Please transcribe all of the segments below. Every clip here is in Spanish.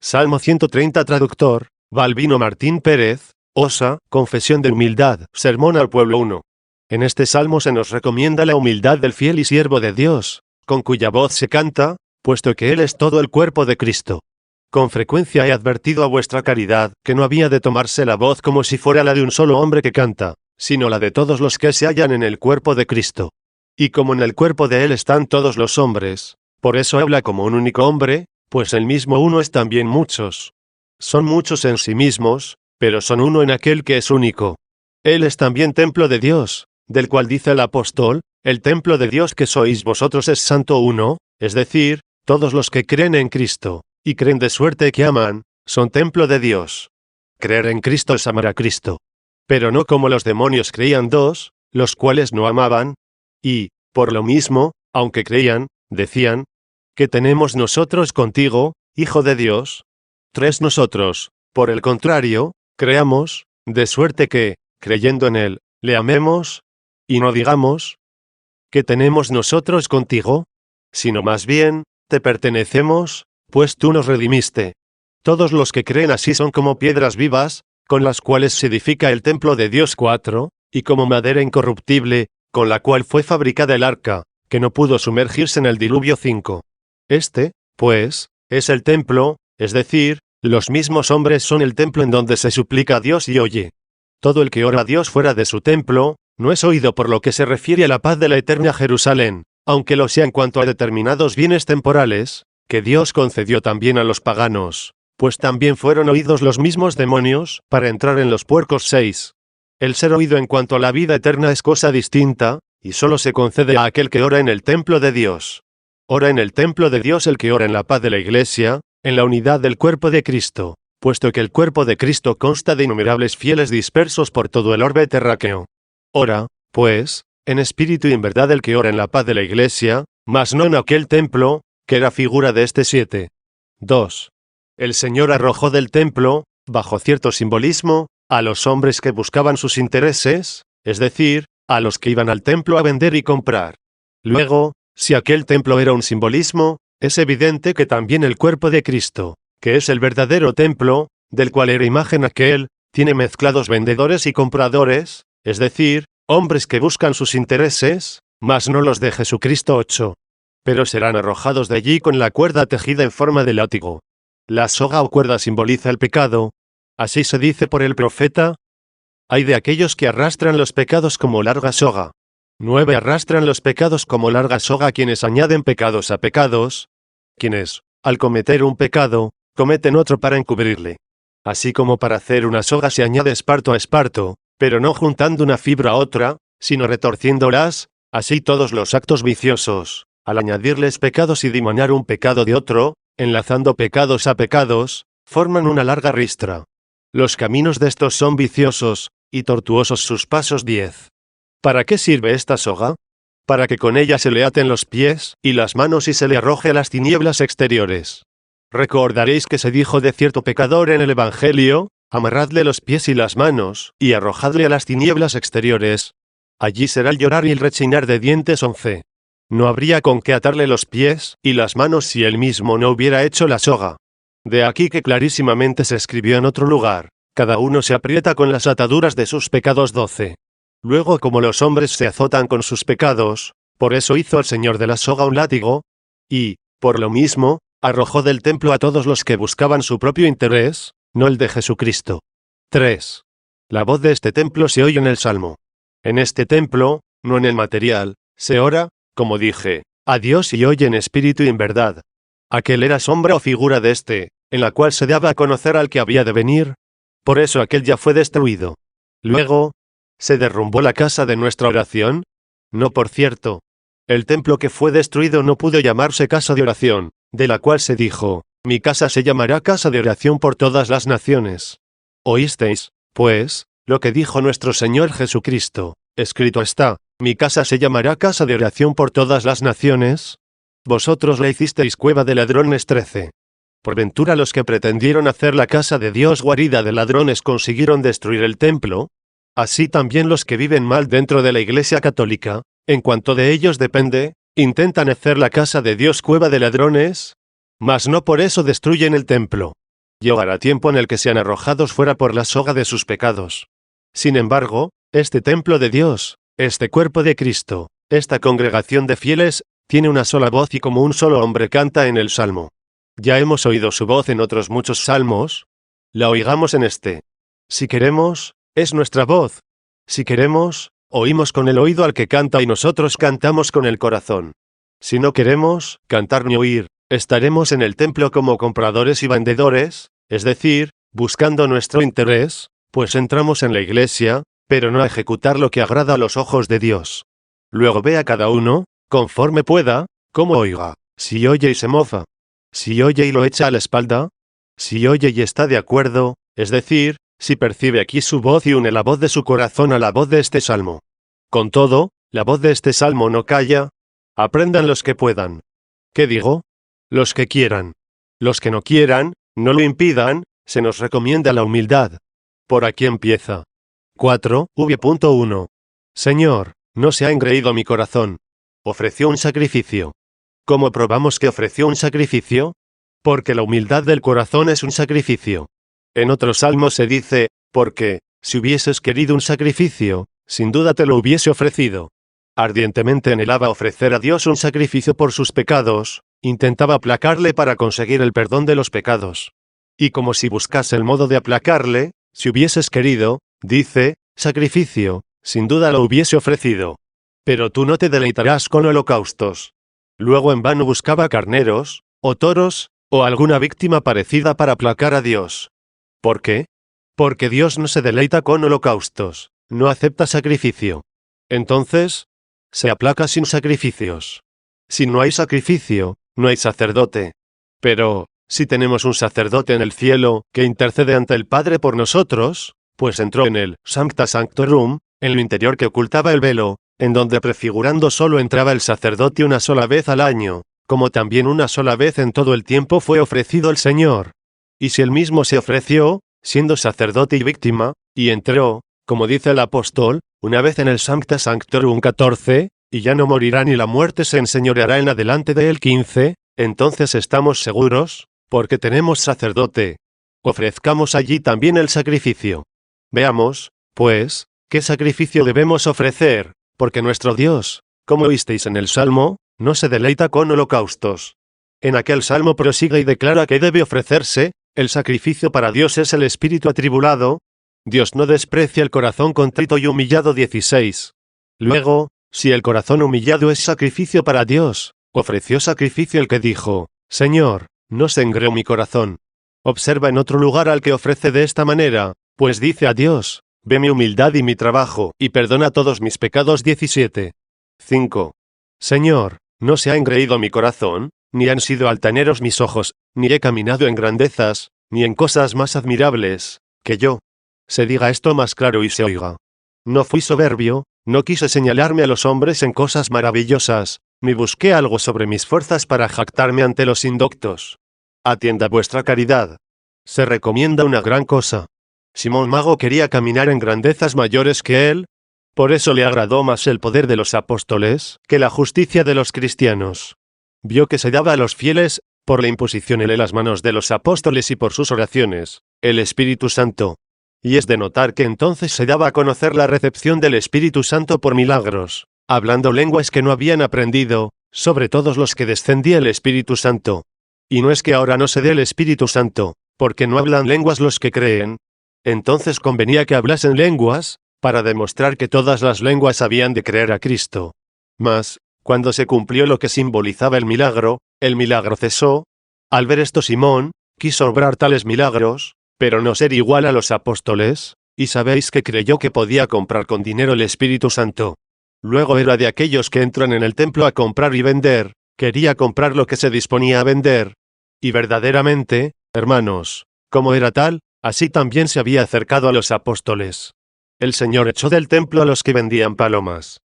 Salmo 130 Traductor, Balbino Martín Pérez, Osa, Confesión de Humildad, Sermón al Pueblo 1. En este salmo se nos recomienda la humildad del fiel y siervo de Dios, con cuya voz se canta, puesto que Él es todo el cuerpo de Cristo. Con frecuencia he advertido a vuestra caridad, que no había de tomarse la voz como si fuera la de un solo hombre que canta, sino la de todos los que se hallan en el cuerpo de Cristo. Y como en el cuerpo de Él están todos los hombres, por eso habla como un único hombre, pues el mismo uno es también muchos. Son muchos en sí mismos, pero son uno en aquel que es único. Él es también templo de Dios, del cual dice el apóstol, el templo de Dios que sois vosotros es santo uno, es decir, todos los que creen en Cristo, y creen de suerte que aman, son templo de Dios. Creer en Cristo es amar a Cristo. Pero no como los demonios creían dos, los cuales no amaban, y, por lo mismo, aunque creían, decían, ¿qué tenemos nosotros contigo, Hijo de Dios? 3 Nosotros, por el contrario, creamos, de suerte que, creyendo en Él, le amemos, y no digamos, ¿qué tenemos nosotros contigo? Sino más bien, te pertenecemos, pues tú nos redimiste. Todos los que creen así son como piedras vivas, con las cuales se edifica el templo de Dios 4, y como madera incorruptible, con la cual fue fabricada el arca, que no pudo sumergirse en el diluvio 5. Este, pues, es el templo, es decir, los mismos hombres son el templo en donde se suplica a Dios y oye. Todo el que ora a Dios fuera de su templo, no es oído por lo que se refiere a la paz de la eterna Jerusalén, aunque lo sea en cuanto a determinados bienes temporales, que Dios concedió también a los paganos, pues también fueron oídos los mismos demonios, para entrar en los puercos 6. El ser oído en cuanto a la vida eterna es cosa distinta, y solo se concede a aquel que ora en el templo de Dios. Ora en el templo de Dios el que ora en la paz de la Iglesia, en la unidad del cuerpo de Cristo, puesto que el cuerpo de Cristo consta de innumerables fieles dispersos por todo el orbe terráqueo. Ora, pues, en espíritu y en verdad el que ora en la paz de la Iglesia, mas no en aquel templo, que era figura de este 7. 2. El Señor arrojó del templo, bajo cierto simbolismo, a los hombres que buscaban sus intereses, es decir, a los que iban al templo a vender y comprar. Luego, si aquel templo era un simbolismo, es evidente que también el cuerpo de Cristo, que es el verdadero templo, del cual era imagen aquel, tiene mezclados vendedores y compradores, es decir, hombres que buscan sus intereses, mas no los de Jesucristo 8. Pero serán arrojados de allí con la cuerda tejida en forma de látigo. La soga o cuerda simboliza el pecado. Así se dice por el profeta. Hay de aquellos que arrastran los pecados como larga soga. 9 Arrastran los pecados como larga soga quienes añaden pecados a pecados, quienes, al cometer un pecado, cometen otro para encubrirle. Así como para hacer una soga se añade esparto a esparto, pero no juntando una fibra a otra, sino retorciéndolas, así todos los actos viciosos, al añadirles pecados y dimonar un pecado de otro, enlazando pecados a pecados, forman una larga ristra. Los caminos de estos son viciosos, y tortuosos sus pasos 10. ¿Para qué sirve esta soga? Para que con ella se le aten los pies y las manos y se le arroje a las tinieblas exteriores. Recordaréis que se dijo de cierto pecador en el Evangelio, amarradle los pies y las manos, y arrojadle a las tinieblas exteriores. Allí será el llorar y el rechinar de dientes 11. No habría con qué atarle los pies y las manos si él mismo no hubiera hecho la soga. De aquí que clarísimamente se escribió en otro lugar, cada uno se aprieta con las ataduras de sus pecados 12. Luego como los hombres se azotan con sus pecados, por eso hizo el Señor de la soga un látigo, y, por lo mismo, arrojó del templo a todos los que buscaban su propio interés, no el de Jesucristo. 3. La voz de este templo se oye en el Salmo. En este templo, no en el material, se ora, como dije, a Dios y oye en espíritu y en verdad. Aquel era sombra o figura de este, en la cual se daba a conocer al que había de venir. Por eso aquel ya fue destruido. Luego, ¿se derrumbó la casa de nuestra oración? No, por cierto. El templo que fue destruido no pudo llamarse casa de oración, de la cual se dijo, mi casa se llamará casa de oración por todas las naciones. Oísteis, pues, lo que dijo nuestro Señor Jesucristo, escrito está, mi casa se llamará casa de oración por todas las naciones. Vosotros la hicisteis cueva de ladrones 13. Por ventura los que pretendieron hacer la casa de Dios guarida de ladrones consiguieron destruir el templo. Así también los que viven mal dentro de la Iglesia católica, en cuanto de ellos depende, intentan hacer la casa de Dios cueva de ladrones, mas no por eso destruyen el templo. Llegará tiempo en el que sean arrojados fuera por la soga de sus pecados. Sin embargo, este templo de Dios, este cuerpo de Cristo, esta congregación de fieles, tiene una sola voz y como un solo hombre canta en el salmo. Ya hemos oído su voz en otros muchos salmos. La oigamos en este. Si queremos, es nuestra voz. Si queremos, oímos con el oído al que canta y nosotros cantamos con el corazón. Si no queremos cantar ni oír, estaremos en el templo como compradores y vendedores, es decir, buscando nuestro interés, pues entramos en la iglesia, pero no a ejecutar lo que agrada a los ojos de Dios. Luego ve a cada uno, conforme pueda, como oiga, si oye y se mofa, si oye y lo echa a la espalda, si oye y está de acuerdo, es decir, si percibe aquí su voz y une la voz de su corazón a la voz de este salmo. Con todo, la voz de este salmo no calla. Aprendan los que puedan. ¿Qué digo? Los que quieran. Los que no quieran, no lo impidan, se nos recomienda la humildad. Por aquí empieza. 4. V.1. Señor, no se ha engreído mi corazón. Ofreció un sacrificio. ¿Cómo probamos que ofreció un sacrificio? Porque la humildad del corazón es un sacrificio. En otro salmo se dice, porque, si hubieses querido un sacrificio, sin duda te lo hubiese ofrecido. Ardientemente anhelaba ofrecer a Dios un sacrificio por sus pecados, intentaba aplacarle para conseguir el perdón de los pecados. Y como si buscase el modo de aplacarle, si hubieses querido, dice, sacrificio, sin duda lo hubiese ofrecido. Pero tú no te deleitarás con holocaustos. Luego en vano buscaba carneros, o toros, o alguna víctima parecida para aplacar a Dios. ¿Por qué? Porque Dios no se deleita con holocaustos, no acepta sacrificio. Entonces, se aplaca sin sacrificios. Si no hay sacrificio, no hay sacerdote. Pero, si tenemos un sacerdote en el cielo, que intercede ante el Padre por nosotros, pues entró en el Sancta Sanctorum, en lo interior que ocultaba el velo, en donde prefigurando solo entraba el sacerdote una sola vez al año, como también una sola vez en todo el tiempo fue ofrecido el Señor. Y si él mismo se ofreció, siendo sacerdote y víctima, y entró, como dice el apóstol, una vez en el Sancta Sanctorum 14, y ya no morirá ni la muerte se enseñoreará en adelante de él 15, entonces estamos seguros, porque tenemos sacerdote. Ofrezcamos allí también el sacrificio. Veamos, pues, qué sacrificio debemos ofrecer, porque nuestro Dios, como oísteis en el Salmo, no se deleita con holocaustos. En aquel Salmo prosigue y declara que debe ofrecerse, el sacrificio para Dios es el espíritu atribulado. Dios no desprecia el corazón contrito y humillado 16. Luego, si el corazón humillado es sacrificio para Dios, ofreció sacrificio el que dijo, Señor, no se engreó mi corazón. Observa en otro lugar al que ofrece de esta manera, pues dice a Dios, ve mi humildad y mi trabajo, y perdona todos mis pecados 17. 5. Señor, no se ha engreído mi corazón, ni han sido altaneros mis ojos, ni he caminado en grandezas, ni en cosas más admirables, que yo. Se diga esto más claro y se oiga. No fui soberbio, no quise señalarme a los hombres en cosas maravillosas, ni busqué algo sobre mis fuerzas para jactarme ante los indoctos. Atienda vuestra caridad. Se recomienda una gran cosa. Simón Mago quería caminar en grandezas mayores que él. Por eso le agradó más el poder de los apóstoles que la justicia de los cristianos. Vio que se daba a los fieles, por la imposición en las manos de los apóstoles y por sus oraciones, el Espíritu Santo. Y es de notar que entonces se daba a conocer la recepción del Espíritu Santo por milagros, hablando lenguas que no habían aprendido, sobre todos los que descendía el Espíritu Santo. Y no es que ahora no se dé el Espíritu Santo, porque no hablan lenguas los que creen. Entonces convenía que hablasen lenguas, para demostrar que todas las lenguas habían de creer a Cristo. Mas, cuando se cumplió lo que simbolizaba el milagro cesó. Al ver esto Simón, quiso obrar tales milagros, pero no ser igual a los apóstoles, y sabéis que creyó que podía comprar con dinero el Espíritu Santo. Luego era de aquellos que entran en el templo a comprar y vender, quería comprar lo que se disponía a vender. Y verdaderamente, hermanos, como era tal, así también se había acercado a los apóstoles. El Señor echó del templo a los que vendían palomas.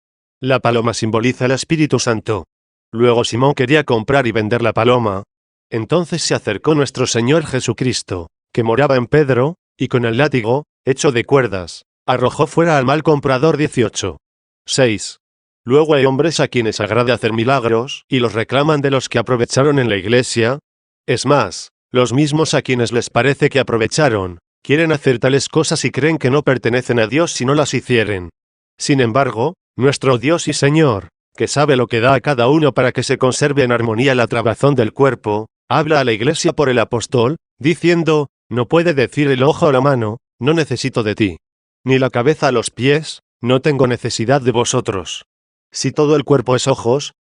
La paloma simboliza el Espíritu Santo. Luego Simón quería comprar y vender la paloma. Entonces se acercó nuestro Señor Jesucristo, que moraba en Pedro, y con el látigo, hecho de cuerdas, arrojó fuera al mal comprador 18. 6. Luego hay hombres a quienes agrada hacer milagros, y los reclaman de los que aprovecharon en la iglesia. Es más, Los mismos a quienes les parece que aprovecharon, quieren hacer tales cosas y creen que no pertenecen a Dios si no las hicieren. Sin embargo, nuestro Dios y Señor, que sabe lo que da a cada uno para que se conserve en armonía la trabazón del cuerpo, habla a la iglesia por el apóstol, diciendo, no puede decir el ojo a la mano, no necesito de ti. Ni la cabeza a los pies, no tengo necesidad de vosotros. Si todo el cuerpo es ojos,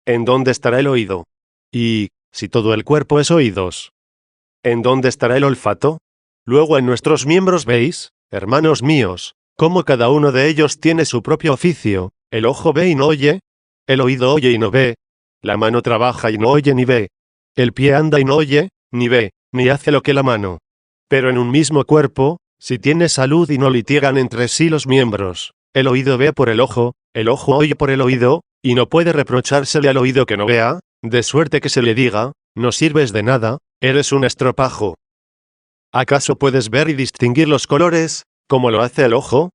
¿en dónde estará el oído? Y, si todo el cuerpo es oídos, ¿en dónde estará el olfato? Luego en nuestros miembros veis, hermanos míos, cómo cada uno de ellos tiene su propio oficio. El ojo ve y no oye, el oído oye y no ve, la mano trabaja y no oye ni ve, el pie anda y no oye, ni ve, ni hace lo que la mano. Pero en un mismo cuerpo, si tiene salud y no litigan entre sí los miembros, el oído ve por el ojo oye por el oído, y no puede reprochársele al oído que no vea, de suerte que se le diga, no sirves de nada, eres un estropajo. ¿Acaso puedes ver y distinguir los colores, como lo hace el ojo?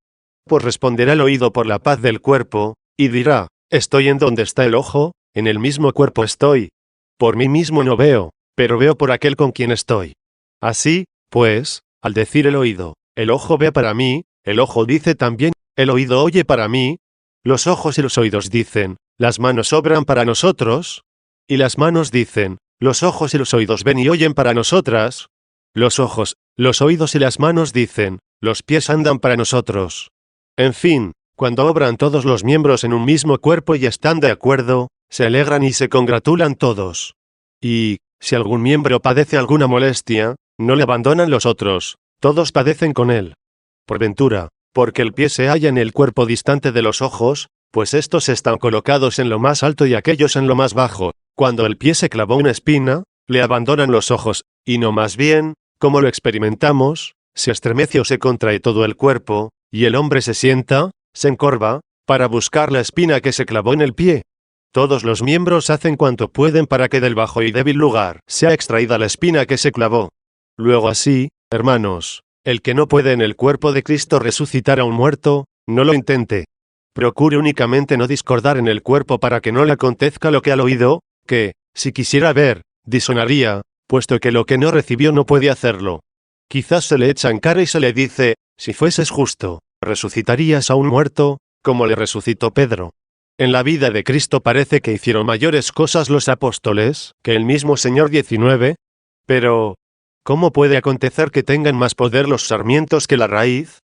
Pues responderá el oído por la paz del cuerpo, y dirá, estoy en donde está el ojo, en el mismo cuerpo estoy. Por mí mismo no veo, pero veo por aquel con quien estoy. Así, pues, al decir el ojo ve para mí, el ojo dice también, el oído oye para mí. Los ojos y los oídos dicen, las manos obran para nosotros. Y las manos dicen, los ojos y los oídos ven y oyen para nosotras. Los ojos, los oídos y las manos dicen, los pies andan para nosotros. En fin, cuando obran todos los miembros en un mismo cuerpo y están de acuerdo, se alegran y se congratulan todos. Y, si algún miembro padece alguna molestia, no le abandonan los otros, todos padecen con él. Por ventura, porque el pie se halla en el cuerpo distante de los ojos, pues estos están colocados en lo más alto y aquellos en lo más bajo. Cuando el pie se clavó una espina, le abandonan los ojos, y no más bien, como lo experimentamos, se estremece o se contrae todo el cuerpo, y el hombre se sienta, se encorva, para buscar la espina que se clavó en el pie. Todos los miembros hacen cuanto pueden para que del bajo y débil lugar sea extraída la espina que se clavó. Luego así, hermanos, el que no puede en el cuerpo de Cristo resucitar a un muerto, no lo intente. Procure únicamente no discordar en el cuerpo para que no le acontezca lo que al oído, que, si quisiera ver, disonaría, puesto que lo que no recibió no puede hacerlo. Quizás se le echa en cara y se le dice, si fueses justo, resucitarías a un muerto, como le resucitó Pedro. En la vida de Cristo parece que hicieron mayores cosas los apóstoles, que el mismo Señor 19. Pero, ¿cómo puede acontecer que tengan más poder los sarmientos que la raíz?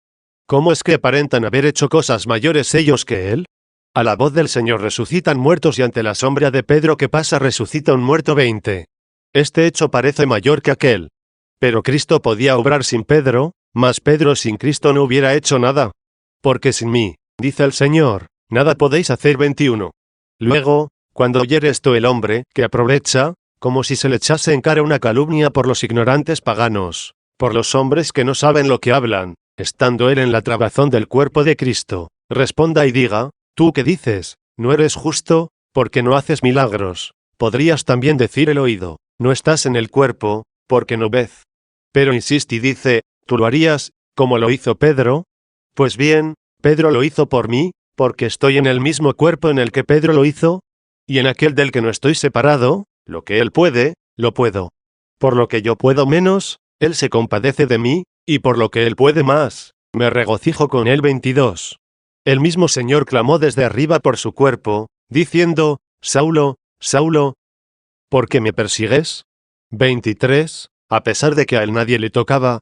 ¿Cómo es que aparentan haber hecho cosas mayores ellos que Él? A la voz del Señor resucitan muertos y ante la sombra de Pedro que pasa resucita un muerto 20. Este hecho parece mayor que aquel. Pero Cristo podía obrar sin Pedro, mas Pedro sin Cristo no hubiera hecho nada. Porque sin mí, dice el Señor, nada podéis hacer 21. Luego, cuando oyere esto el hombre, que aprovecha, como si se le echase en cara una calumnia por los ignorantes paganos, por los hombres que no saben lo que hablan, estando él en la trabazón del cuerpo de Cristo, responda y diga, tú que dices, no eres justo, porque no haces milagros. Podrías también decir el oído, no estás en el cuerpo, porque no ves. Pero insiste y dice, ¿tú lo harías, como lo hizo Pedro? Pues bien, Pedro lo hizo por mí, porque estoy en el mismo cuerpo en el que Pedro lo hizo, y en aquel del que no estoy separado, lo que él puede, lo puedo. Por lo que yo puedo menos, él se compadece de mí, y por lo que él puede más, me regocijo con él 22. El mismo Señor clamó desde arriba por su cuerpo, diciendo, Saulo, Saulo, ¿por qué me persigues? 23. A pesar de que a él nadie le tocaba,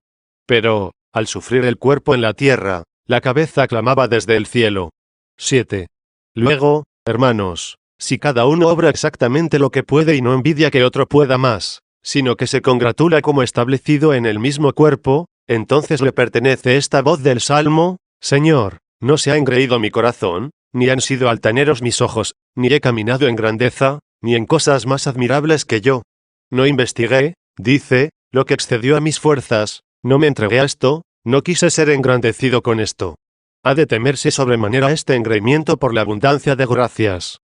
pero, al sufrir el cuerpo en la tierra, la cabeza clamaba desde el cielo. 7. Luego, hermanos, si cada uno obra exactamente lo que puede y no envidia que otro pueda más, sino que se congratula como establecido en el mismo cuerpo, entonces le pertenece esta voz del Salmo, Señor, no se ha engreído mi corazón, ni han sido altaneros mis ojos, ni he caminado en grandeza, ni en cosas más admirables que yo. No investigué, dice, lo que excedió a mis fuerzas, no me entregué a esto, no quise ser engrandecido con esto. Ha de temerse sobremanera este engreimiento por la abundancia de gracias.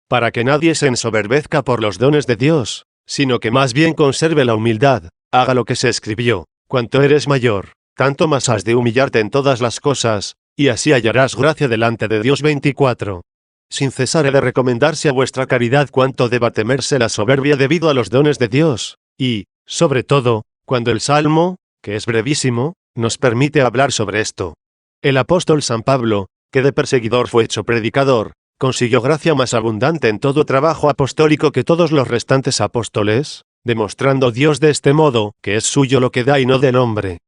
Para que nadie se ensoberbezca por los dones de Dios, sino que más bien conserve la humildad, haga lo que se escribió, cuanto eres mayor, tanto más has de humillarte en todas las cosas, y así hallarás gracia delante de Dios 24. Sin cesar he de recomendarse a vuestra caridad cuánto deba temerse la soberbia debido a los dones de Dios, y, sobre todo, cuando el Salmo, que es brevísimo, nos permite hablar sobre esto. El apóstol San Pablo, que de perseguidor fue hecho predicador, consiguió gracia más abundante en todo trabajo apostólico que todos los restantes apóstoles, demostrando Dios de este modo, que es suyo lo que da y no del hombre.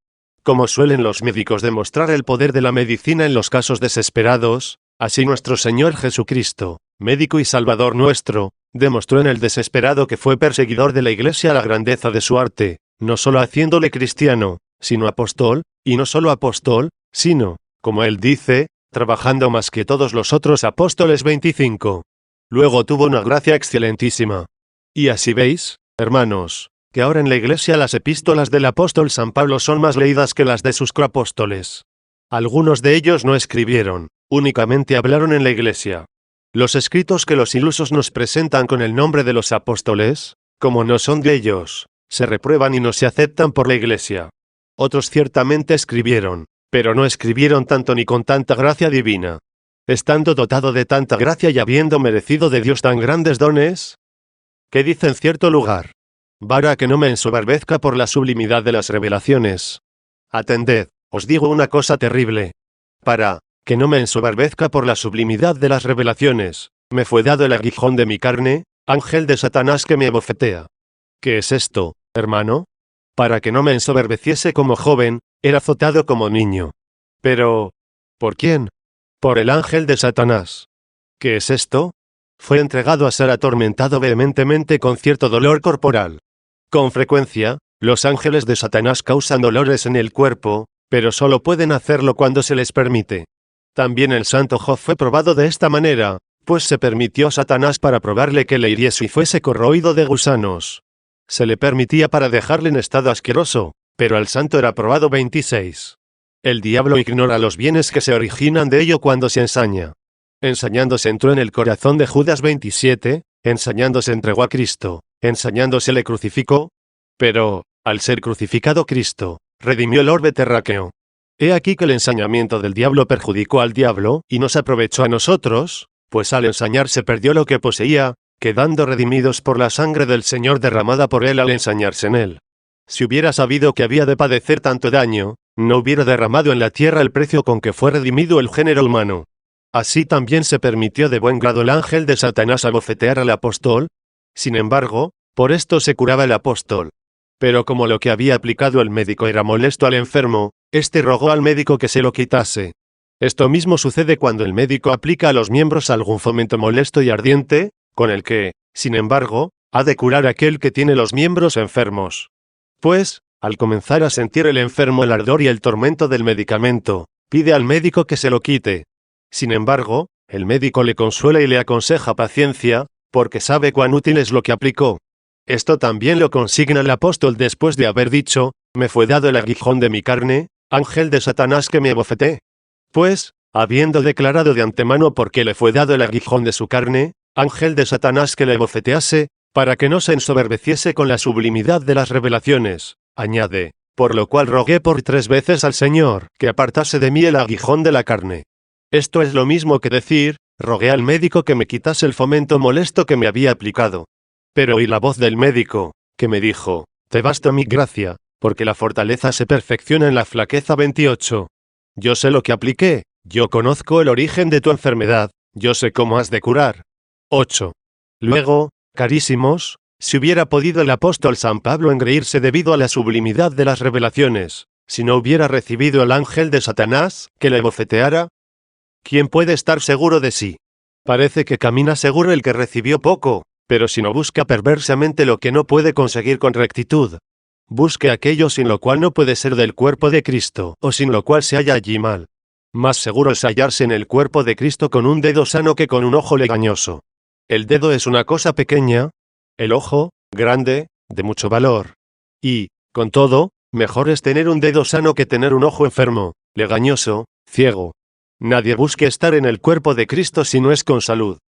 Como suelen los médicos demostrar el poder de la medicina en los casos desesperados, así nuestro Señor Jesucristo, médico y Salvador nuestro, demostró en el desesperado que fue perseguidor de la Iglesia la grandeza de su arte, no solo haciéndole cristiano, sino apóstol, y no solo apóstol, sino, como él dice, trabajando más que todos los otros apóstoles 25. Luego tuvo una gracia excelentísima. Y así veis, hermanos, que ahora en la Iglesia las epístolas del apóstol San Pablo son más leídas que las de sus coapóstoles. Algunos de ellos no escribieron, únicamente hablaron en la Iglesia. Los escritos que los ilusos nos presentan con el nombre de los apóstoles, como no son de ellos, se reprueban y no se aceptan por la Iglesia. Otros ciertamente escribieron, pero no escribieron tanto ni con tanta gracia divina. Estando dotado de tanta gracia y habiendo merecido de Dios tan grandes dones, ¿qué dice en cierto lugar? Para que no me ensoberbezca por la sublimidad de las revelaciones. Atended, os digo una cosa terrible. Para que no me ensoberbezca por la sublimidad de las revelaciones, me fue dado el aguijón de mi carne, ángel de Satanás que me abofetea. ¿Qué es esto, hermano? Para que no me ensoberbeciese como joven, era azotado como niño. Pero, ¿por quién? Por el ángel de Satanás. ¿Qué es esto? Fue entregado a ser atormentado vehementemente con cierto dolor corporal. Con frecuencia, los ángeles de Satanás causan dolores en el cuerpo, pero solo pueden hacerlo cuando se les permite. También el santo Job fue probado de esta manera, pues se permitió a Satanás para probarle que le hiriese y fuese corroído de gusanos. Se le permitía para dejarle en estado asqueroso, pero al santo era probado 26. El diablo ignora los bienes que se originan de ello cuando se ensaña. Ensañándose entró en el corazón de Judas 27, ensañándose entregó a Cristo, ensañándose le crucificó. Pero, al ser crucificado Cristo, redimió el orbe terráqueo. He aquí que el ensañamiento del diablo perjudicó al diablo y nos aprovechó a nosotros, pues al ensañarse perdió lo que poseía, quedando redimidos por la sangre del Señor derramada por él al ensañarse en él. Si hubiera sabido que había de padecer tanto daño, no hubiera derramado en la tierra el precio con que fue redimido el género humano. Así también se permitió de buen grado el ángel de Satanás abofetear al apóstol. Sin embargo, por esto se curaba el apóstol. Pero como lo que había aplicado el médico era molesto al enfermo, éste rogó al médico que se lo quitase. Esto mismo sucede cuando el médico aplica a los miembros algún fomento molesto y ardiente, con el que, sin embargo, ha de curar aquel que tiene los miembros enfermos. Pues, al comenzar a sentir el enfermo el ardor y el tormento del medicamento, pide al médico que se lo quite. Sin embargo, el médico le consuela y le aconseja paciencia, porque sabe cuán útil es lo que aplicó. Esto también lo consigna el apóstol después de haber dicho, me fue dado el aguijón de mi carne, ángel de Satanás que me abofeté. Pues, habiendo declarado de antemano por qué le fue dado el aguijón de su carne, ángel de Satanás que le abofetease, para que no se ensoberbeciese con la sublimidad de las revelaciones, añade, por lo cual rogué por 3 veces al Señor, que apartase de mí el aguijón de la carne. Esto es lo mismo que decir, rogué al médico que me quitase el fomento molesto que me había aplicado. Pero oí la voz del médico, que me dijo, te basta mi gracia, porque la fortaleza se perfecciona en la flaqueza 28. Yo sé lo que apliqué, yo conozco el origen de tu enfermedad, yo sé cómo has de curar. 8. Luego, carísimos, si hubiera podido el apóstol San Pablo engreírse debido a la sublimidad de las revelaciones, si no hubiera recibido el ángel de Satanás, que le bofeteara, ¿quién puede estar seguro de sí? Parece que camina seguro el que recibió poco, pero si no busca perversamente lo que no puede conseguir con rectitud. Busque aquello sin lo cual no puede ser del cuerpo de Cristo, o sin lo cual se halla allí mal. Más seguro es hallarse en el cuerpo de Cristo con un dedo sano que con un ojo legañoso. El dedo es una cosa pequeña, el ojo, grande, de mucho valor. Y, con todo, mejor es tener un dedo sano que tener un ojo enfermo, legañoso, ciego. Nadie busque estar en el cuerpo de Cristo si no es con salud.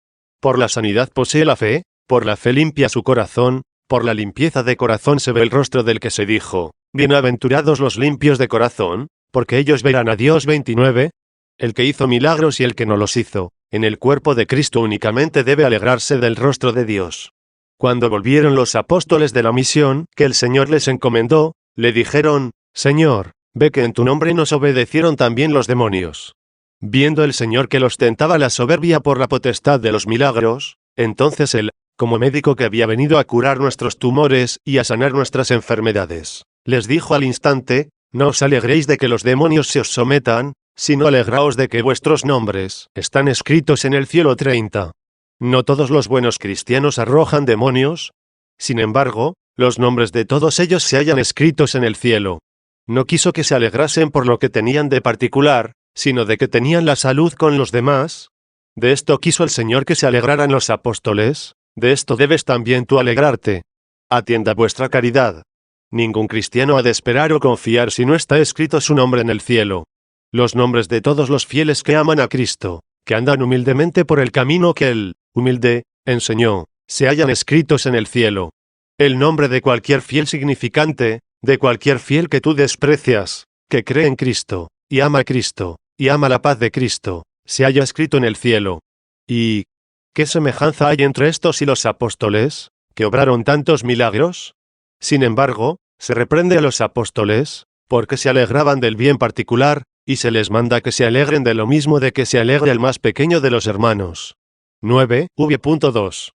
Por la sanidad posee la fe, por la fe limpia su corazón, por la limpieza de corazón se ve el rostro del que se dijo, bienaventurados los limpios de corazón, porque ellos verán a Dios 29. El que hizo milagros y el que no los hizo, en el cuerpo de Cristo únicamente debe alegrarse del rostro de Dios. Cuando volvieron los apóstoles de la misión que el Señor les encomendó, le dijeron: Señor, ve que en tu nombre nos obedecieron también los demonios. Viendo el Señor que los tentaba la soberbia por la potestad de los milagros, entonces él, como médico que había venido a curar nuestros tumores y a sanar nuestras enfermedades, les dijo al instante: No os alegréis de que los demonios se os sometan, sino alegraos de que vuestros nombres están escritos en el cielo. 30. No todos los buenos cristianos arrojan demonios. Sin embargo, los nombres de todos ellos se hallan escritos en el cielo. No quiso que se alegrasen por lo que tenían de particular, sino de que tenían la salud con los demás. De esto quiso el Señor que se alegraran los apóstoles, de esto debes también tú alegrarte. Atienda vuestra caridad. Ningún cristiano ha de esperar o confiar si no está escrito su nombre en el cielo. Los nombres de todos los fieles que aman a Cristo, que andan humildemente por el camino que Él, humilde, enseñó, se hallan escritos en el cielo. El nombre de cualquier fiel significante, de cualquier fiel que tú desprecias, que cree en Cristo, y ama a Cristo, y ama la paz de Cristo, se halla escrito en el cielo. ¿Y qué semejanza hay entre estos y los apóstoles, que obraron tantos milagros? Sin embargo, se reprende a los apóstoles, porque se alegraban del bien particular, y se les manda que se alegren de lo mismo de que se alegre el más pequeño de los hermanos. 9. V.2.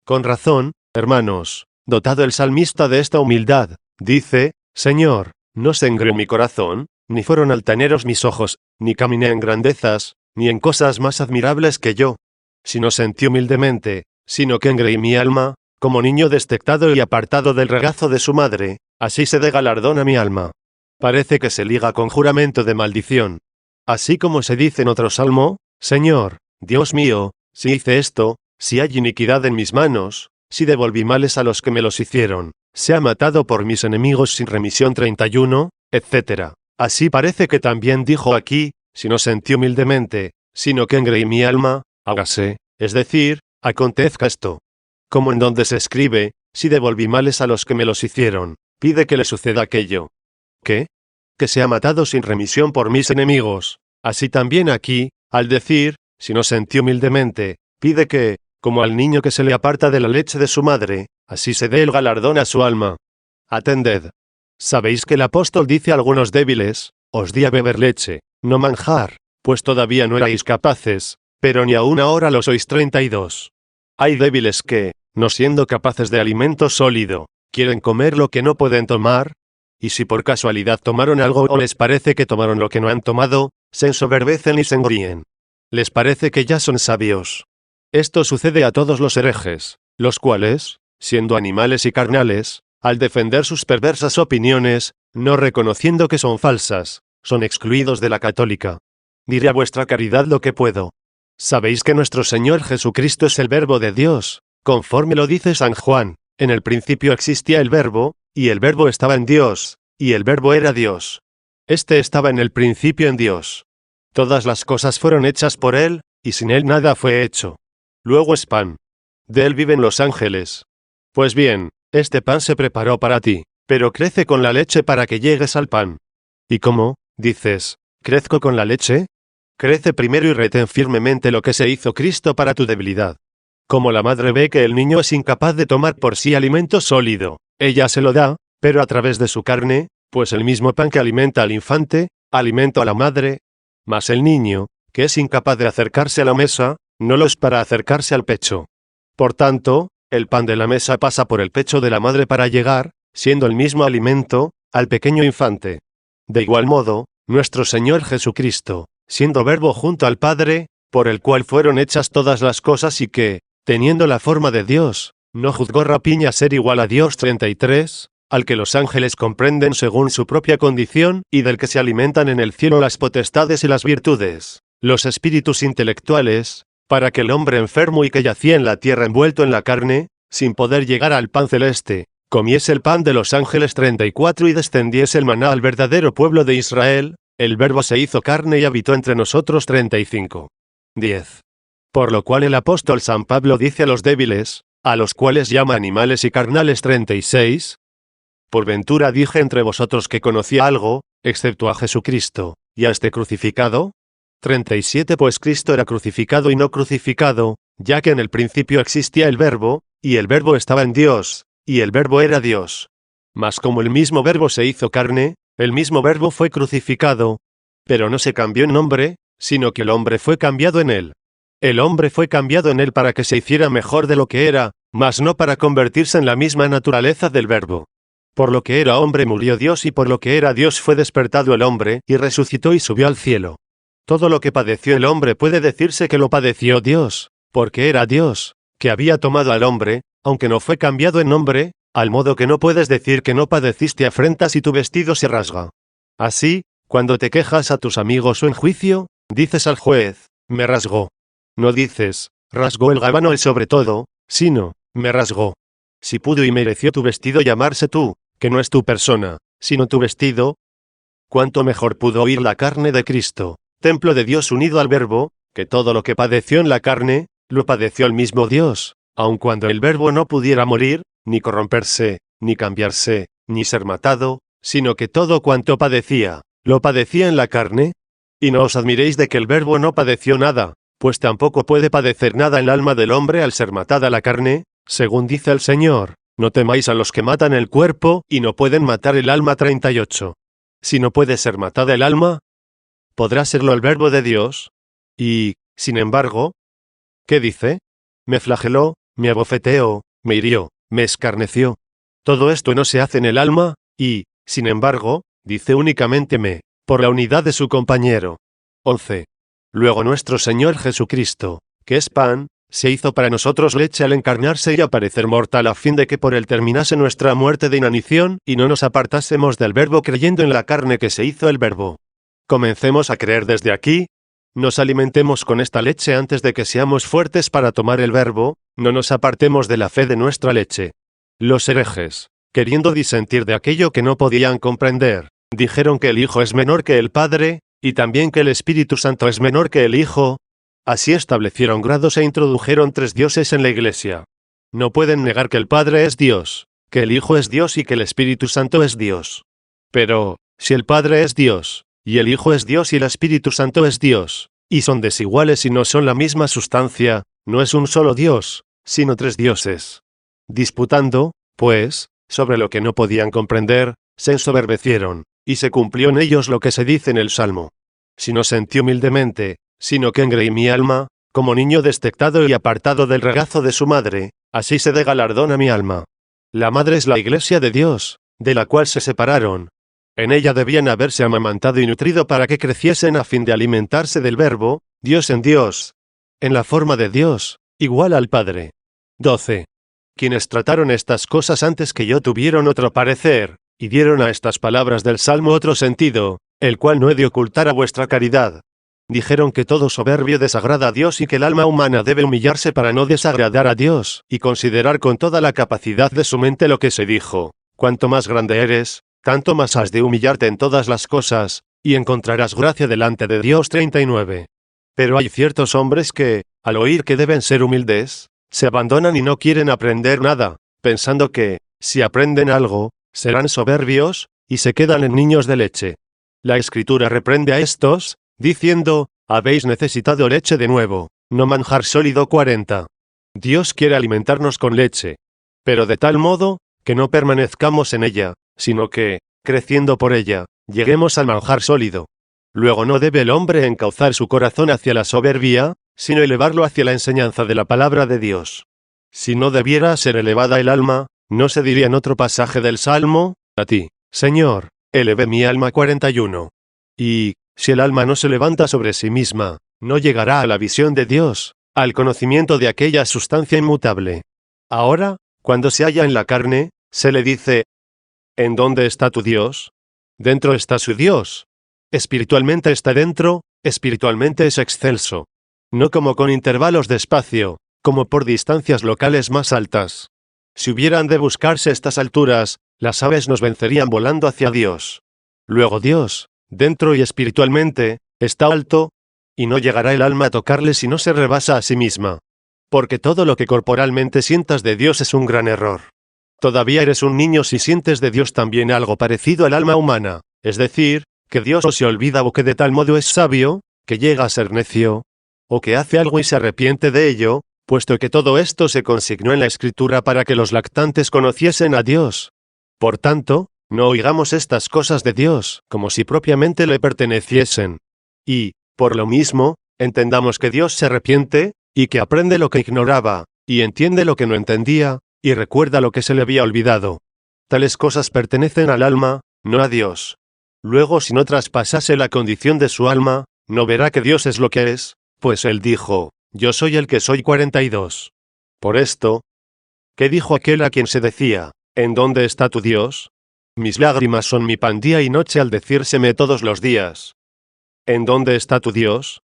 Con razón, hermanos, dotado el salmista de esta humildad, dice: Señor, no se engrió mi corazón, ni fueron altaneros mis ojos, ni caminé en grandezas, ni en cosas más admirables que yo, sino sentí humildemente, sino que engreí mi alma, como niño destectado y apartado del regazo de su madre, así se dé galardón a mi alma. Parece que se liga con juramento de maldición. Así como se dice en otro salmo: Señor, Dios mío, si hice esto, si hay iniquidad en mis manos, si devolví males a los que me los hicieron, sea matado por mis enemigos sin remisión. 31, etc. Así parece que también dijo aquí: si no sentí humildemente, sino que engreí mi alma, hágase, es decir, acontezca esto. Como en donde se escribe: si devolví males a los que me los hicieron, pide que le suceda aquello. ¿Qué? Que sea matado sin remisión por mis enemigos. Así también aquí, al decir: si no sentí humildemente, pide que, como al niño que se le aparta de la leche de su madre, así se dé el galardón a su alma. Atended. Sabéis que el apóstol dice a algunos débiles: os di a beber leche, no manjar, pues todavía no erais capaces, pero ni aún ahora lo sois. 32. Hay débiles que, no siendo capaces de alimento sólido, quieren comer lo que no pueden tomar, y si por casualidad tomaron algo o les parece que tomaron lo que no han tomado, se ensoberbecen y se engríen. Les parece que ya son sabios. Esto sucede a todos los herejes, los cuales, siendo animales y carnales, al defender sus perversas opiniones, no reconociendo que son falsas, son excluidos de la católica. Diré a vuestra caridad lo que puedo. Sabéis que nuestro Señor Jesucristo es el Verbo de Dios, conforme lo dice San Juan: en el principio existía el Verbo, y el Verbo estaba en Dios, y el Verbo era Dios. Este estaba en el principio en Dios. Todas las cosas fueron hechas por Él, y sin Él nada fue hecho. Luego es pan. De Él viven los ángeles. Pues bien, este pan se preparó para ti, pero crece con la leche para que llegues al pan. ¿Y cómo, dices, crezco con la leche? Crece primero y retén firmemente lo que se hizo Cristo para tu debilidad. Como la madre ve que el niño es incapaz de tomar por sí alimento sólido, ella se lo da, pero a través de su carne, pues el mismo pan que alimenta al infante, alimenta a la madre. Mas el niño, que es incapaz de acercarse a la mesa, no lo es para acercarse al pecho. Por tanto, el pan de la mesa pasa por el pecho de la madre para llegar, siendo el mismo alimento, al pequeño infante. De igual modo, nuestro Señor Jesucristo, siendo Verbo junto al Padre, por el cual fueron hechas todas las cosas y que, teniendo la forma de Dios, no juzgó rapiña ser igual a Dios. 33, al que los ángeles comprenden según su propia condición, y del que se alimentan en el cielo las potestades y las virtudes, los espíritus intelectuales, para que el hombre enfermo y que yacía en la tierra envuelto en la carne, sin poder llegar al pan celeste, comiese el pan de los ángeles. 34 y descendiese el maná al verdadero pueblo de Israel, el Verbo se hizo carne y habitó entre nosotros. 35. 10. Por lo cual el apóstol San Pablo dice a los débiles, a los cuales llama animales y carnales. 36. Por ventura dije entre vosotros que conocía algo, excepto a Jesucristo, y a este crucificado. 37. Pues Cristo era crucificado y no crucificado, ya que en el principio existía el Verbo, y el Verbo estaba en Dios, y el Verbo era Dios. Mas como el mismo Verbo se hizo carne, el mismo Verbo fue crucificado. Pero no se cambió en nombre, sino que el hombre fue cambiado en él. El hombre fue cambiado en él para que se hiciera mejor de lo que era, mas no para convertirse en la misma naturaleza del Verbo. Por lo que era hombre murió Dios y por lo que era Dios fue despertado el hombre y resucitó y subió al cielo. Todo lo que padeció el hombre puede decirse que lo padeció Dios, porque era Dios, que había tomado al hombre, aunque no fue cambiado en nombre, al modo que no puedes decir que no padeciste afrentas y tu vestido se rasga. Así, cuando te quejas a tus amigos o en juicio, dices al juez, me rasgó. No dices, rasgó el gabano el sobre todo, sino, me rasgó. Si pudo y mereció tu vestido llamarse tú, que no es tu persona, sino tu vestido, ¿cuánto mejor pudo oír la carne de Cristo, templo de Dios unido al Verbo, que todo lo que padeció en la carne, lo padeció el mismo Dios, aun cuando el Verbo no pudiera morir, ni corromperse, ni cambiarse, ni ser matado, sino que todo cuanto padecía, lo padecía en la carne? Y no os admiréis de que el Verbo no padeció nada, pues tampoco puede padecer nada el alma del hombre al ser matada la carne, según dice el Señor, no temáis a los que matan el cuerpo y no pueden matar el alma. 38. Si no puede ser matada el alma, ¿podrá serlo el Verbo de Dios? Y, sin embargo, ¿qué dice? Me flageló, me abofeteó, me hirió, me escarneció. Todo esto no se hace en el alma, y, sin embargo, dice únicamente por la unidad de su compañero. 11. Luego nuestro Señor Jesucristo, que es pan, se hizo para nosotros leche al encarnarse y aparecer mortal a fin de que por él terminase nuestra muerte de inanición y no nos apartásemos del Verbo creyendo en la carne que se hizo el Verbo. Comencemos a creer desde aquí, nos alimentemos con esta leche antes de que seamos fuertes para tomar el Verbo, no nos apartemos de la fe de nuestra leche. Los herejes, queriendo disentir de aquello que no podían comprender, dijeron que el Hijo es menor que el Padre, y también que el Espíritu Santo es menor que el Hijo. Así establecieron grados e introdujeron 3 dioses en la Iglesia. No pueden negar que el Padre es Dios, que el Hijo es Dios y que el Espíritu Santo es Dios. Pero, si el Padre es Dios, y el Hijo es Dios y el Espíritu Santo es Dios, y son desiguales y no son la misma sustancia, no es un solo Dios, sino 3 dioses. Disputando, pues, sobre lo que no podían comprender, se ensoberbecieron, y se cumplió en ellos lo que se dice en el Salmo. Si no sentí humildemente, sino que engreí mi alma, como niño destectado y apartado del regazo de su madre, así se dé galardón a mi alma. La madre es la Iglesia de Dios, de la cual se separaron. En ella debían haberse amamantado y nutrido para que creciesen a fin de alimentarse del Verbo, Dios en Dios, en la forma de Dios, igual al Padre. 12. Quienes trataron estas cosas antes que yo tuvieron otro parecer, y dieron a estas palabras del Salmo otro sentido, el cual no he de ocultar a vuestra caridad. Dijeron que todo soberbio desagrada a Dios y que el alma humana debe humillarse para no desagradar a Dios, y considerar con toda la capacidad de su mente lo que se dijo, cuanto más grande eres, tanto más has de humillarte en todas las cosas, y encontrarás gracia delante de Dios. 39. Pero hay ciertos hombres que, al oír que deben ser humildes, se abandonan y no quieren aprender nada, pensando que, si aprenden algo, serán soberbios, y se quedan en niños de leche. La Escritura reprende a estos, diciendo, habéis necesitado leche de nuevo, no manjar sólido. 40. Dios quiere alimentarnos con leche, pero de tal modo, que no permanezcamos en ella, sino que, creciendo por ella, lleguemos al manjar sólido. Luego no debe el hombre encauzar su corazón hacia la soberbia, sino elevarlo hacia la enseñanza de la palabra de Dios. Si no debiera ser elevada el alma, no se diría en otro pasaje del Salmo, a ti, Señor, elevé mi alma. 41. Y, si el alma no se levanta sobre sí misma, no llegará a la visión de Dios, al conocimiento de aquella sustancia inmutable. Ahora, cuando se halla en la carne, se le dice, ¿en dónde está tu Dios? Dentro está su Dios. Espiritualmente está dentro, espiritualmente es excelso. No como con intervalos de espacio, como por distancias locales más altas. Si hubieran de buscarse estas alturas, las aves nos vencerían volando hacia Dios. Luego Dios, dentro y espiritualmente, está alto, y no llegará el alma a tocarle si no se rebasa a sí misma. Porque todo lo que corporalmente sientas de Dios es un gran error. Todavía eres un niño si sientes de Dios también algo parecido al alma humana, es decir, que Dios o se olvida o que de tal modo es sabio, que llega a ser necio, o que hace algo y se arrepiente de ello, puesto que todo esto se consignó en la Escritura para que los lactantes conociesen a Dios. Por tanto, no oigamos estas cosas de Dios, como si propiamente le perteneciesen. Y, por lo mismo, entendamos que Dios se arrepiente, y que aprende lo que ignoraba, y entiende lo que no entendía, y recuerda lo que se le había olvidado. Tales cosas pertenecen al alma, no a Dios. Luego, si no traspasase la condición de su alma, no verá que Dios es lo que es, pues él dijo, yo soy el que soy 42. Por esto, ¿qué dijo aquel a quien se decía, ¿en dónde está tu Dios? Mis lágrimas son mi pan día y noche al decírseme todos los días. ¿En dónde está tu Dios?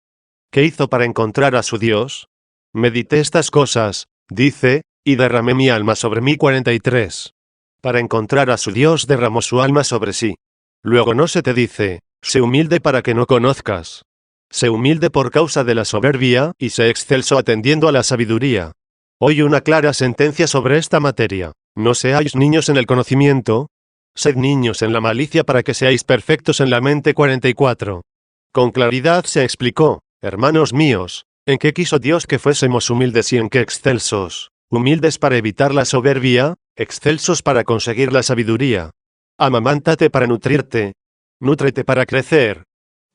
¿Qué hizo para encontrar a su Dios? Medité estas cosas, dice, y derramé mi alma sobre mí 43. Para encontrar a su Dios derramó su alma sobre sí. Luego no se te dice, sé humilde para que no conozcas. Sé humilde por causa de la soberbia, y sé excelso atendiendo a la sabiduría. Hoy una clara sentencia sobre esta materia. No seáis niños en el conocimiento, sed niños en la malicia para que seáis perfectos en la mente 44. Con claridad se explicó, hermanos míos, en qué quiso Dios que fuésemos humildes y en qué excelsos. Humildes para evitar la soberbia, excelsos para conseguir la sabiduría. Amamántate para nutrirte. Nútrete para crecer.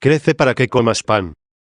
Crece para que comas pan.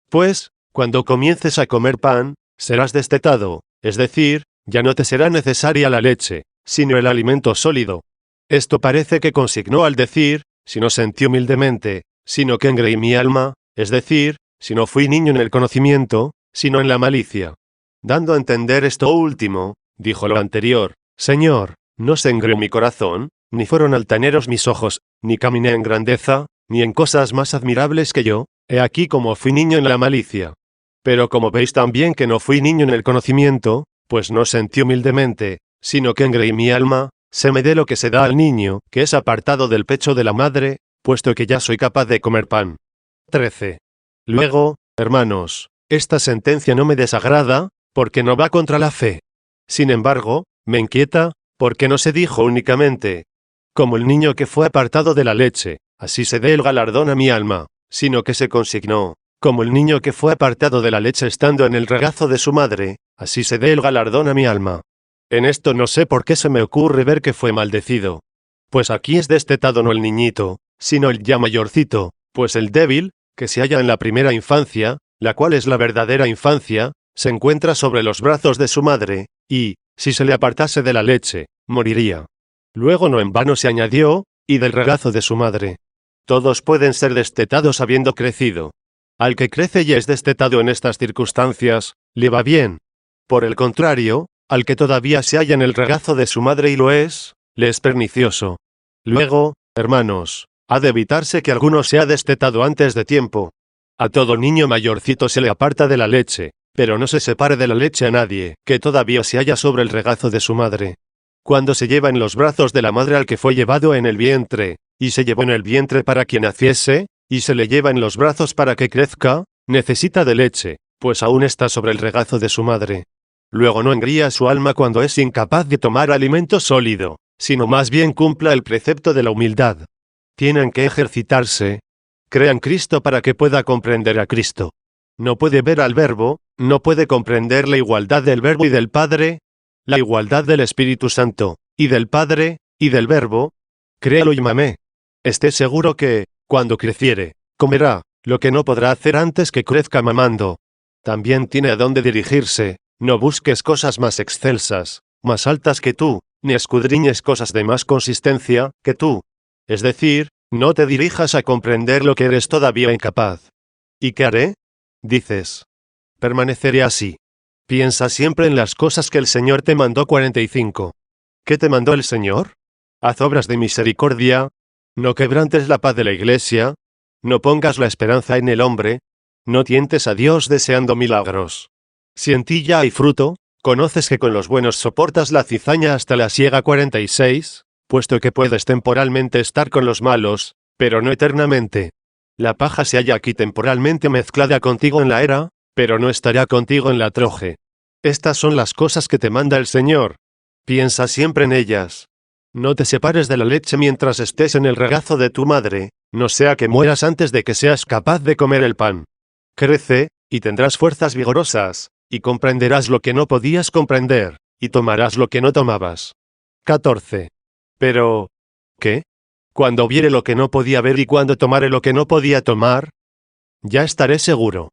Pues, cuando comiences a comer pan, serás destetado, es decir, ya no te será necesaria la leche, sino el alimento sólido. Esto parece que consignó al decir, si no sentí humildemente, sino que engreí mi alma, es decir, si no fui niño en el conocimiento, sino en la malicia. Dando a entender esto último, dijo lo anterior, Señor, no se engreó mi corazón, ni fueron altaneros mis ojos, ni caminé en grandeza, ni en cosas más admirables que yo, he aquí como fui niño en la malicia. Pero como veis también que no fui niño en el conocimiento, pues no sentí humildemente, sino que engreí mi alma, se me dé lo que se da al niño, que es apartado del pecho de la madre, puesto que ya soy capaz de comer pan. 13. Luego, hermanos, esta sentencia no me desagrada, porque no va contra la fe. Sin embargo, me inquieta, porque no se dijo únicamente, como el niño que fue apartado de la leche, así se dé el galardón a mi alma, sino que se consignó, como el niño que fue apartado de la leche estando en el regazo de su madre, así se dé el galardón a mi alma. En esto no sé por qué se me ocurre ver que fue maldecido. Pues aquí es destetado no el niñito, sino el ya mayorcito, pues el débil, que se halla en la primera infancia, la cual es la verdadera infancia, se encuentra sobre los brazos de su madre, y, si se le apartase de la leche, moriría. Luego no en vano se añadió, y del regazo de su madre. Todos pueden ser destetados habiendo crecido. Al que crece y es destetado en estas circunstancias, le va bien. Por el contrario, al que todavía se halla en el regazo de su madre y lo es, le es pernicioso. Luego, hermanos, ha de evitarse que alguno sea destetado antes de tiempo. A todo niño mayorcito se le aparta de la leche, pero no se separe de la leche a nadie, que todavía se halla sobre el regazo de su madre. Cuando se lleva en los brazos de la madre al que fue llevado en el vientre, y se llevó en el vientre para que naciese, y se le lleva en los brazos para que crezca, necesita de leche, pues aún está sobre el regazo de su madre. Luego no engría su alma cuando es incapaz de tomar alimento sólido, sino más bien cumpla el precepto de la humildad. Tienen que ejercitarse. Crea en Cristo para que pueda comprender a Cristo. No puede ver al Verbo, no puede comprender la igualdad del Verbo y del Padre, la igualdad del Espíritu Santo, y del Padre, y del Verbo. Créalo y mamé. Esté seguro que, cuando creciere, comerá, lo que no podrá hacer antes que crezca mamando. También tiene a dónde dirigirse. No busques cosas más excelsas, más altas que tú, ni escudriñes cosas de más consistencia que tú. Es decir, no te dirijas a comprender lo que eres todavía incapaz. ¿Y qué haré? Dices. Permaneceré así. Piensa siempre en las cosas que el Señor te mandó 45. ¿Qué te mandó el Señor? Haz obras de misericordia. No quebrantes la paz de la Iglesia. No pongas la esperanza en el hombre. No tientes a Dios deseando milagros. Si en ti ya hay fruto, conoces que con los buenos soportas la cizaña hasta la siega 46, puesto que puedes temporalmente estar con los malos, pero no eternamente. La paja se halla aquí temporalmente mezclada contigo en la era, pero no estará contigo en la troje. Estas son las cosas que te manda el Señor. Piensa siempre en ellas. No te separes de la leche mientras estés en el regazo de tu madre, no sea que mueras antes de que seas capaz de comer el pan. Crece, y tendrás fuerzas vigorosas, y comprenderás lo que no podías comprender, y tomarás lo que no tomabas. 14. Pero, ¿qué? Cuando viere lo que no podía ver y cuando tomare lo que no podía tomar, ¿ya estaré seguro?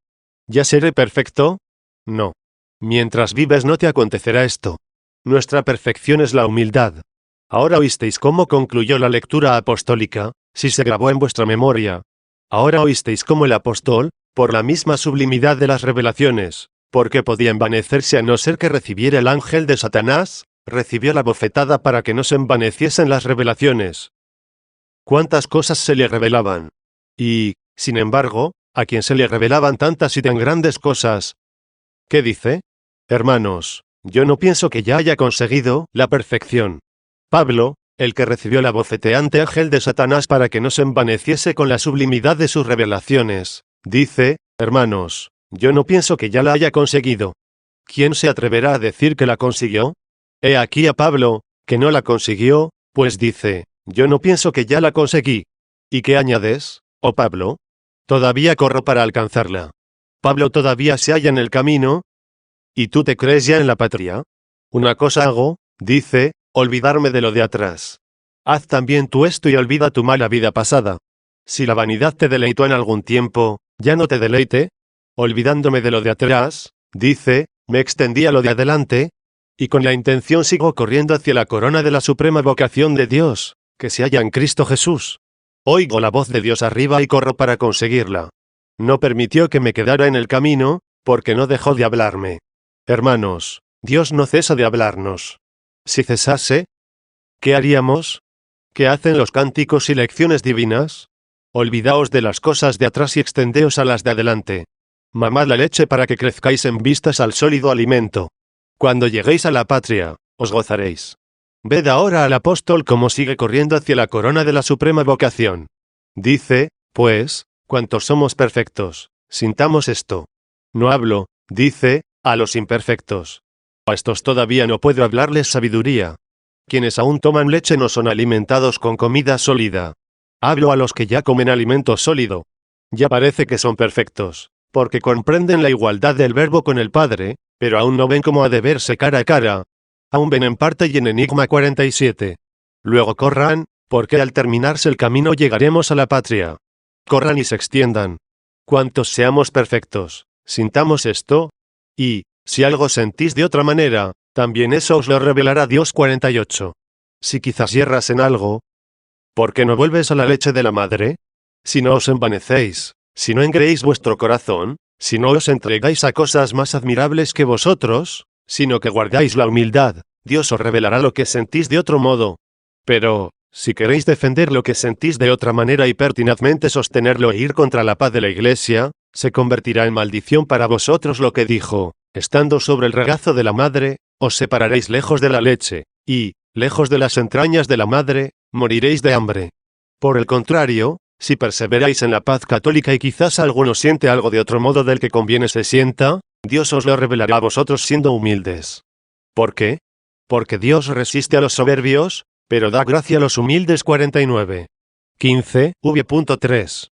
¿Ya seré perfecto? No. Mientras vives no te acontecerá esto. Nuestra perfección es la humildad. Ahora oísteis cómo concluyó la lectura apostólica, si se grabó en vuestra memoria. Ahora oísteis cómo el apóstol, por la misma sublimidad de las revelaciones, porque podía envanecerse a no ser que recibiera el ángel de Satanás, recibió la bofetada para que no se envaneciesen las revelaciones. ¿Cuántas cosas se le revelaban? Y, sin embargo, a quien se le revelaban tantas y tan grandes cosas. ¿Qué dice? Hermanos, yo no pienso que ya haya conseguido la perfección. Pablo, el que recibió la bofeteante ángel de Satanás para que no se envaneciese con la sublimidad de sus revelaciones, dice, hermanos, yo no pienso que ya la haya conseguido. ¿Quién se atreverá a decir que la consiguió? He aquí a Pablo, que no la consiguió, pues dice, yo no pienso que ya la conseguí. ¿Y qué añades, oh Pablo? Todavía corro para alcanzarla. Pablo todavía se halla en el camino. ¿Y tú te crees ya en la patria? Una cosa hago, dice, olvidarme de lo de atrás. Haz también tú esto y olvida tu mala vida pasada. Si la vanidad te deleitó en algún tiempo, ya no te deleite. Olvidándome de lo de atrás, dice, me extendí a lo de adelante, y con la intención sigo corriendo hacia la corona de la suprema vocación de Dios, que se halla en Cristo Jesús. Oigo la voz de Dios arriba y corro para conseguirla. No permitió que me quedara en el camino, porque no dejó de hablarme. Hermanos, Dios no cesa de hablarnos. Si cesase, ¿qué haríamos? ¿Qué hacen los cánticos y lecciones divinas? Olvidaos de las cosas de atrás y extendeos a las de adelante. Mamad la leche para que crezcáis en vistas al sólido alimento. Cuando lleguéis a la patria, os gozaréis. Ved ahora al apóstol cómo sigue corriendo hacia la corona de la suprema vocación. Dice, pues, cuantos somos perfectos, sintamos esto. No hablo, dice, a los imperfectos. A estos todavía no puedo hablarles sabiduría. Quienes aún toman leche no son alimentados con comida sólida. Hablo a los que ya comen alimento sólido. Ya parece que son perfectos, porque comprenden la igualdad del Verbo con el Padre, pero aún no ven cómo ha de verse cara a cara. Aún ven en parte y en enigma 47. Luego corran, porque al terminarse el camino llegaremos a la patria. Corran y se extiendan. Cuantos seamos perfectos, sintamos esto, y, si algo sentís de otra manera, también eso os lo revelará Dios 48. Si quizás yerras en algo, ¿por qué no vuelves a la leche de la madre? Si no os envanecéis, si no engreéis vuestro corazón, si no os entregáis a cosas más admirables que vosotros, sino que guardáis la humildad, Dios os revelará lo que sentís de otro modo. Pero, si queréis defender lo que sentís de otra manera y pertinazmente sostenerlo e ir contra la paz de la Iglesia, se convertirá en maldición para vosotros lo que dijo, estando sobre el regazo de la madre, os separaréis lejos de la leche, y, lejos de las entrañas de la madre, moriréis de hambre. Por el contrario, si perseveráis en la paz católica y quizás alguno siente algo de otro modo del que conviene se sienta, Dios os lo revelará a vosotros siendo humildes. ¿Por qué? Porque Dios resiste a los soberbios, pero da gracia a los humildes 49. 15, v.3.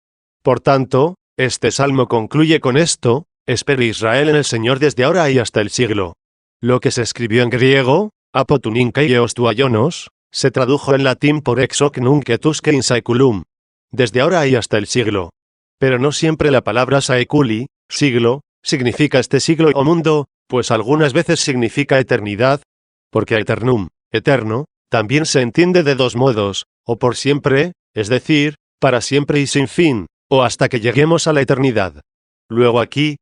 Por tanto, este salmo concluye con esto, espere Israel en el Señor desde ahora y hasta el siglo. Lo que se escribió en griego, apotuninkai eostuaionos, se tradujo en latín por ex hoc nunc et usque in saeculum. Desde ahora y hasta el siglo. Pero no siempre la palabra saeculi, siglo, significa este siglo o mundo, pues algunas veces significa eternidad, porque aeternum, eterno, también se entiende de dos modos, o por siempre, es decir, para siempre y sin fin, o hasta que lleguemos a la eternidad. Luego aquí,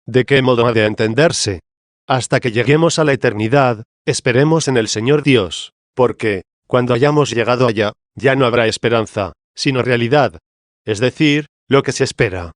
¿de qué modo ha de entenderse? Hasta que lleguemos a la eternidad, esperemos en el Señor Dios, porque, cuando hayamos llegado allá, ya no habrá esperanza, sino realidad. Es decir, lo que se espera.